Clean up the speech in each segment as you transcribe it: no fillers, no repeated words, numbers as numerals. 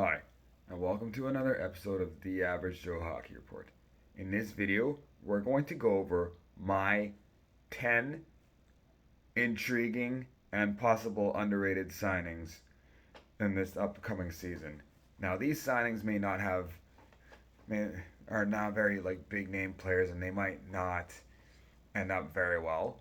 Hi, and welcome to another episode of The Average Joe Hockey Report. In this video, we're going to go over my 10 intriguing and possible underrated signings in this upcoming season. Now, these signings may, are not very big name players, and they might not end up very well,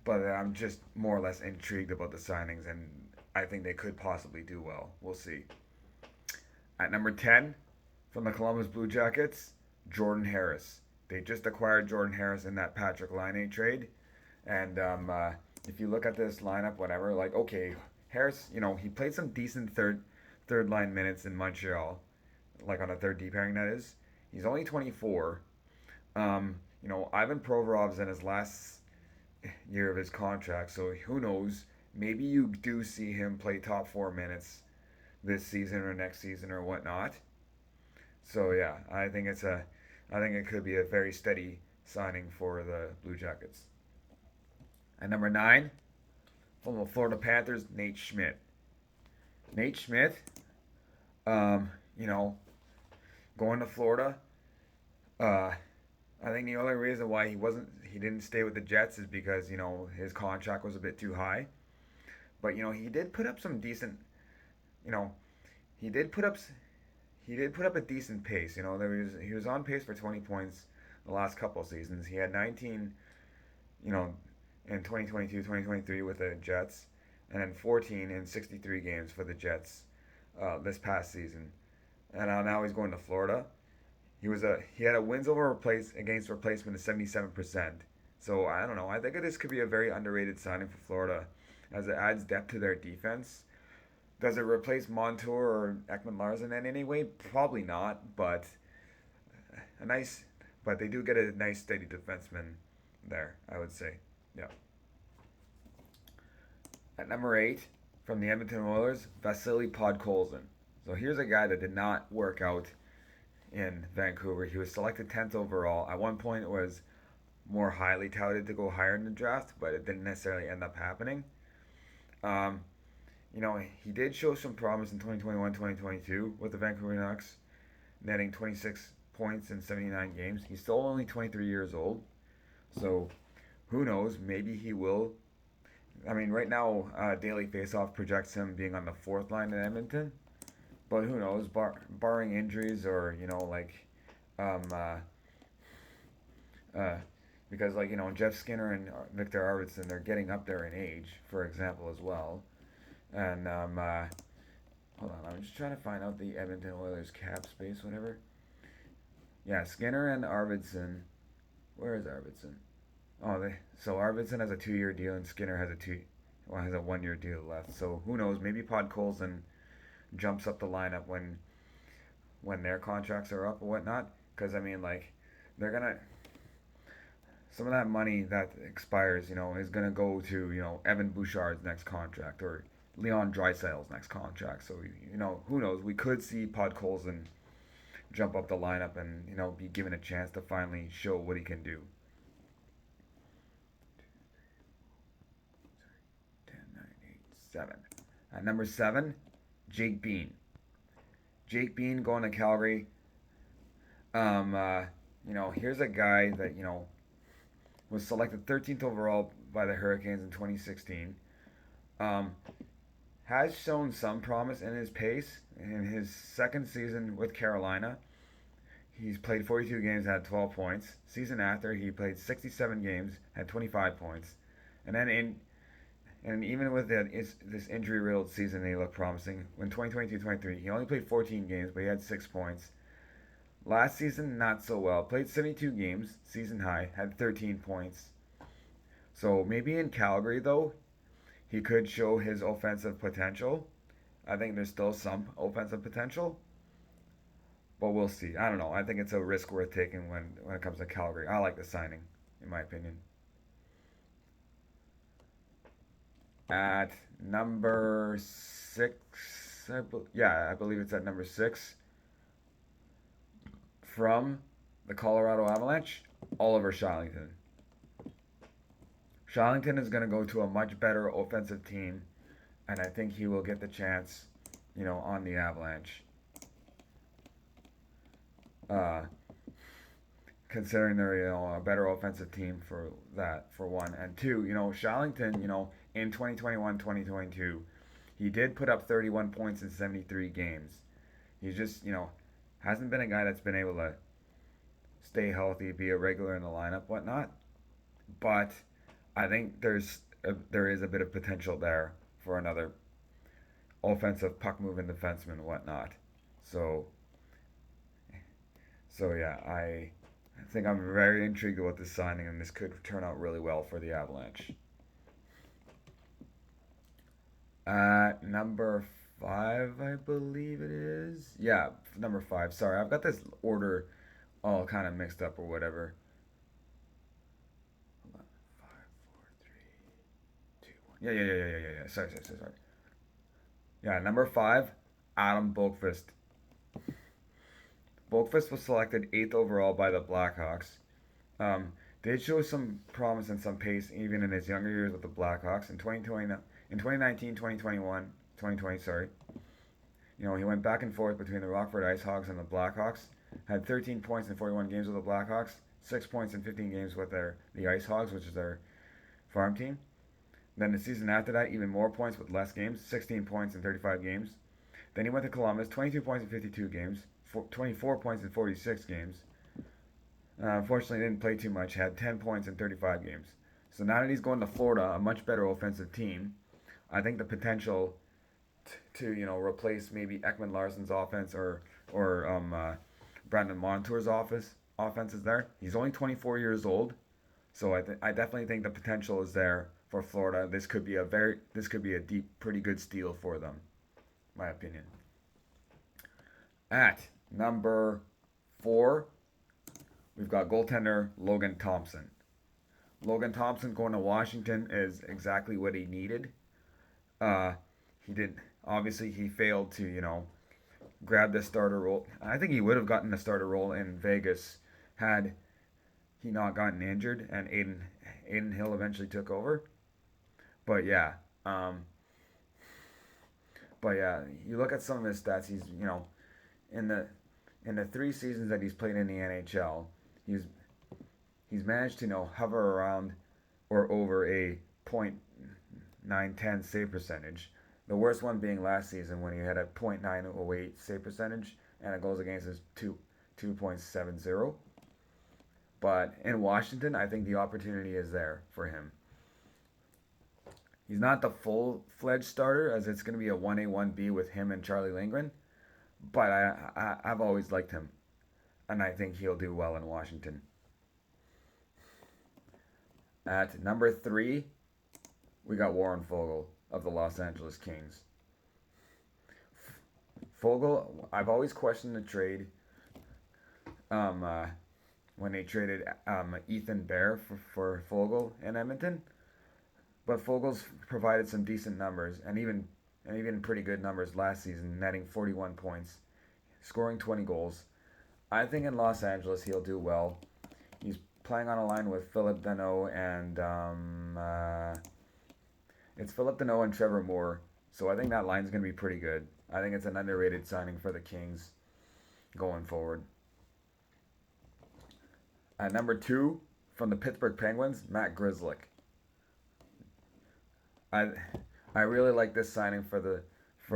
but I'm just more or less intrigued about the signings, and I think they could possibly do well. We'll see. At number 10, from the Columbus Blue Jackets, Jordan Harris. They just acquired Jordan Harris in that Patrick Laine trade. And if you look at this lineup, whatever, okay, Harris, he played some decent third line minutes in Montreal, like on a third D pairing, that is. He's only 24. Ivan Provorov's in his last year of his contract, so who knows? Maybe you do see him play top four minutes this season or next season or whatnot. So yeah, I think it could be a very steady signing for the Blue Jackets. At number 9, from the Florida Panthers, Nate Schmidt. Nate Schmidt, um, you know, going to Florida. Uh, I think the only reason why he didn't stay with the Jets is because his contract was a bit too high. But he did put up some decent you know, he did put up he did put up a decent pace. He was on pace for 20 points the last couple of seasons. He had 19, you know, in 2022, 2023 with the Jets, and then 14 in 63 games for the Jets this past season. And now he's going to Florida. He had a wins over against replacement of 77%. So I don't know. I think this could be a very underrated signing for Florida, as it adds depth to their defense. Does it replace Montour or Ekman Larson in any way? Probably not, but a nice, but they do get a nice steady defenseman there, I would say. Yeah. At number 8, from the Edmonton Oilers, Vasily Podkolzin. So here's a guy that did not work out in Vancouver. He was selected 10th overall. At one point, it was more highly touted to go higher in the draft, but it didn't necessarily end up happening. Um, he did show some promise in 2021 2022 with the Vancouver Canucks, netting 26 points in 79 games. He's still only 23 years old, so who knows? Maybe he will. I mean, right now, Daily Faceoff projects him being on the fourth line in Edmonton, but who knows? Barring injuries or, um, uh, uh, because, Jeff Skinner and Victor Arvidsson, they're getting up there in age, for example, as well. And hold on, I'm just trying to find out the Edmonton Oilers cap space, whatever. Yeah, Skinner and Arvidsson. Where is Arvidsson? So Arvidsson has a 2-year deal and Skinner has a 1-year deal left. So who knows? Maybe Podkolzin jumps up the lineup when their contracts are up or whatnot. Because I mean, they're gonna some of that money that expires, is gonna go to Evan Bouchard's next contract or Leon Draisaitl's next contract. So who knows? We could see Podkolzin jump up the lineup and be given a chance to finally show what he can do. 10, 9, 8, 7. At number 7, Jake Bean. Jake Bean going to Calgary. Here's a guy that was selected 13th overall by the Hurricanes in 2016. Has shown some promise in his pace in his second season with Carolina. He's played 42 games, had 12 points. Season after, he played 67 games, had 25 points. And even with this injury-riddled season, he looked promising. When 2022-23, he only played 14 games, but he had 6 points. Last season, not so well. Played 72 games, season high, had 13 points. So maybe in Calgary, though, he could show his offensive potential. I think there's still some offensive potential, but we'll see. I don't know. I think it's a risk worth taking when it comes to Calgary. I like the signing, in my opinion. At number 6, I believe it's at number 6, from the Colorado Avalanche, Oliver Kylington. Kylington is going to go to a much better offensive team, and I think he will get the chance, on the Avalanche. Uh, Considering they're a better offensive team for that for one, and two, Shallington, in 2021, 2022, he did put up 31 points in 73 games. He's just hasn't been a guy that's been able to stay healthy, be a regular in the lineup, whatnot. But I think there is a bit of potential there for another offensive puck moving defenseman and whatnot. So yeah, I think I'm very intrigued with this signing, and this could turn out really well for the Avalanche. Number five, I believe it is. Yeah, number five. Sorry, I've got this order all kind of mixed up or whatever. Hold on. Five, four, three, two, one. Yeah. Sorry. Yeah, number five, Adam Boqvist. Boqvist was selected eighth overall by the Blackhawks. Um, did show some promise and some pace even in his younger years with the Blackhawks. In 2019, 2021, 2020, sorry. He went back and forth between the Rockford IceHogs and the Blackhawks. Had 13 points in 41 games with the Blackhawks, 6 points in 15 games with the IceHogs, which is their farm team. Then the season after that, even more points with less games, 16 points in 35 games. Then he went to Columbus, 22 points in 52 games, 24 points in 46 games. Unfortunately, didn't play too much, had 10 points in 35 games. So now that he's going to Florida, a much better offensive team, I think the potential to replace maybe Ekman Larsson's offense or Brandon Montour's offense is there. He's only 24 years old, so I definitely think the potential is there for Florida. This could be a deep, pretty good steal for them, my opinion. At number 4, we've got goaltender Logan Thompson. Logan Thompson going to Washington is exactly what he needed. He did obviously he failed to grab the starter role. I think he would have gotten the starter role in Vegas had he not gotten injured and Aiden Hill eventually took over. But yeah, um, you look at some of his stats. He's in the 3 seasons that he's played in the NHL, he's he's managed to hover around or over a .910 save percentage. The worst one being last season when he had a .908 save percentage and a goals against is 2.70. But in Washington, I think the opportunity is there for him. He's not the full-fledged starter, as it's going to be a 1A, 1B with him and Charlie Lindgren. But I've always liked him, and I think he'll do well in Washington. At number 3, we got Warren Foegele of the Los Angeles Kings. Foegele, I've always questioned the trade when they traded Ethan Bear for Foegele in Edmonton. But Fogel's provided some decent numbers and even pretty good numbers last season, netting 41 points, scoring 20 goals. I think in Los Angeles he'll do well. He's playing on a line with Philip Danault and it's Philip Danault and Trevor Moore. So I think that line's going to be pretty good. I think it's an underrated signing for the Kings going forward. At number 2, from the Pittsburgh Penguins, Matt Grzelcyk. I really like this signing for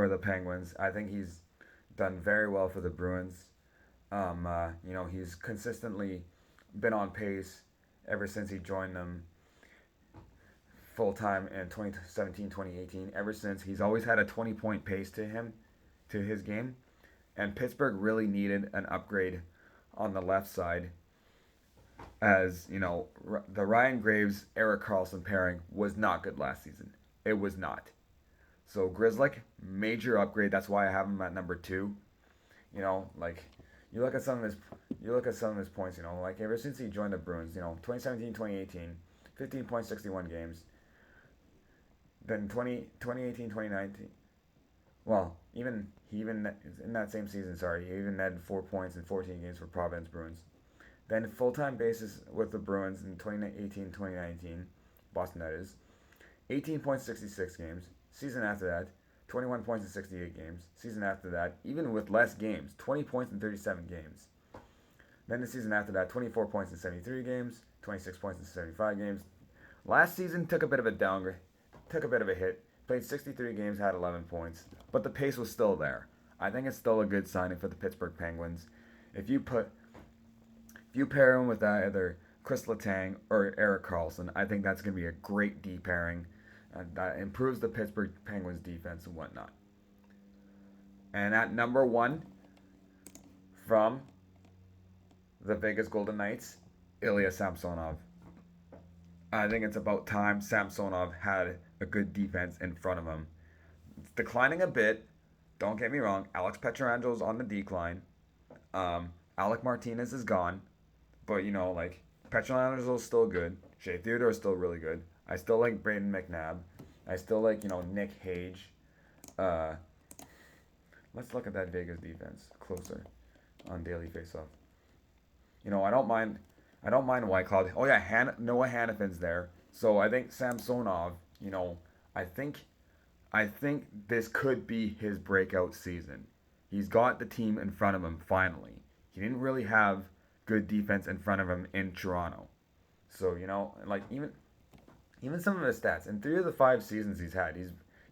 the Penguins. I think he's done very well for the Bruins. He's consistently been on pace ever since he joined them full time in 2017, 2018. Ever since, he's always had a 20-point pace to his game, and Pittsburgh really needed an upgrade on the left side. As the Ryan Graves Erik Karlsson pairing was not good last season. It was not. So Grzelcyk, major upgrade. That's why I have him at number 2. You look at some of his points. Ever since he joined the Bruins, 2017, 2018, 15.61 games. Then 2018, 2019. Well, even in that same season, he even netted 4 points in 14 games for Providence Bruins. Then full-time basis with the Bruins in 2018, 2019, Boston that is. 18.66 games. Season after that, 21 points in 68 games. Season after that, even with less games, 20 points in 37 games. Then the season after that, 24 points in 73 games, 26 points in 75 games. Last season took a bit of a downgrade, took a bit of a hit. Played 63 games, had 11 points, but the pace was still there. I think it's still a good signing for the Pittsburgh Penguins. If you pair him with either Chris Letang or Erik Karlsson, I think that's going to be a great D pairing. That improves the Pittsburgh Penguins defense and whatnot. And at number 1 from the Vegas Golden Knights, Ilya Samsonov. I think it's about time Samsonov had a good defense in front of him. It's declining a bit. Don't get me wrong. Alex Petrangelo's on the decline. Alec Martinez is gone. But, like, Petrangelo's still good. Shea Theodore's still really good. I still like Brayden McNabb. I still like, Nick Hage. Let's look at that Vegas defense closer on daily faceoff. I don't mind Whitecloud. Oh yeah, Noah Hannafin's there. So I think Samsonov, I think this could be his breakout season. He's got the team in front of him finally. He didn't really have good defense in front of him in Toronto. So, like even some of his stats in 3 of the 5 seasons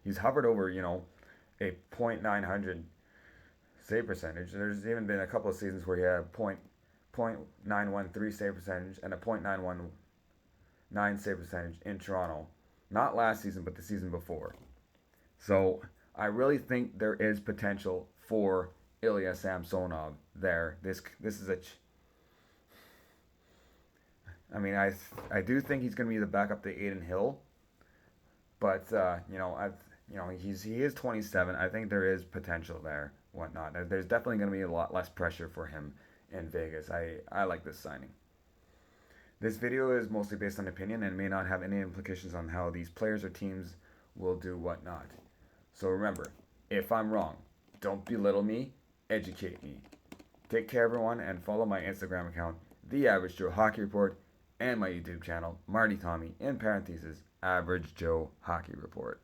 he's hovered over, a .900 save percentage. There's even been a couple of seasons where he had a .913 save percentage and a .919 save percentage in Toronto. Not last season, but the season before. So I really think there is potential for Ilya Samsonov there. This is I do think he's going to be the backup to Adin Hill, but he is 27. I think there is potential there, whatnot. There's definitely going to be a lot less pressure for him in Vegas. I like this signing. This video is mostly based on opinion and may not have any implications on how these players or teams will do whatnot. So remember, if I'm wrong, don't belittle me, educate me. Take care, everyone, and follow my Instagram account, The Average Joe Hockey Report, and my YouTube channel, Marty Tommy, in parentheses, Average Joe Hockey Report.